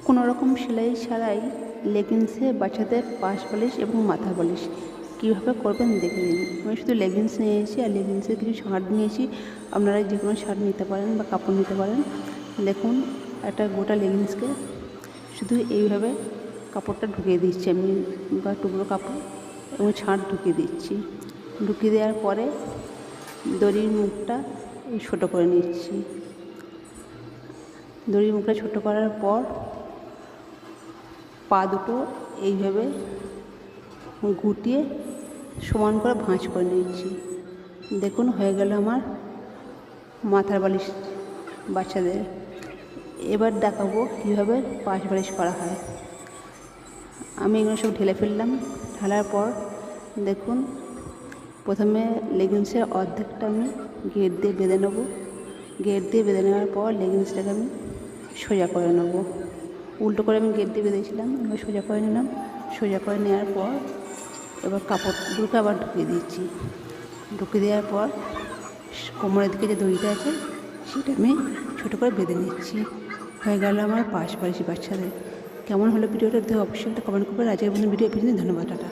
কোনো রকম সেলাই ছাড়াই লেগিংসে বাচ্চাদের পাশ বালিশ এবং মাথা বালিশ কীভাবে করবেন দেখে নিন। আমি শুধু লেগিংস নিয়েছি আর লেগিংসের কিছু শার্ট নিয়েছি। আপনারা যে কোনো শার্ট নিতে পারেন বা কাপড় নিতে পারেন। দেখুন, একটা গোটা লেগিংসকে শুধু এইভাবে কাপড়টা ঢুকিয়ে দিচ্ছি আমি, বা টুকরো কাপড় এবং ছাঁট ঢুকিয়ে দিচ্ছি। ঢুকিয়ে দেওয়ার পরে দড়ির মুখটা ছোটো করে নিচ্ছি। দড়ির মুখটা ছোটো করার পর পা দুটো এইভাবে গুটিয়ে সমান করে ভাঁজ করে নিচ্ছি। দেখুন, হয়ে গেল আমার মাথার বালিশ বাচ্চাদের। এবার দেখাবো কীভাবে পাশ বালিশ করা হয়। আমি এগুলো সব ঢেলে ফেললাম। ঢালার পর দেখুন, প্রথমে লেগিংসের অর্ধেকটা আমি গেট দিয়ে বেঁধে নেব। গেট দিয়ে বেঁধে নেওয়ার পর লেগিংসটাকে আমি সোজা করে নেব। উল্টো করে আমি গেট দিয়ে বেঁধেছিলাম, এবার সোজা করে নিলাম। সোজা করে নেওয়ার পর এবার কাপড়গুলোকে আবার ঢুকিয়ে দিচ্ছি। ঢুকিয়ে দেওয়ার পর কোমরের দিকে যে দড়িটা আছে সেটা আমি ছোটো করে বেঁধে নিচ্ছি। হয়ে গেল আমার পাশ বালিশ বাচ্চাদের। কেমন হলো ভিডিওটা? অবশ্যই একটা কমেন্ট করবেন। আজকের ভিডিও ধন্যবাদ। টাটা।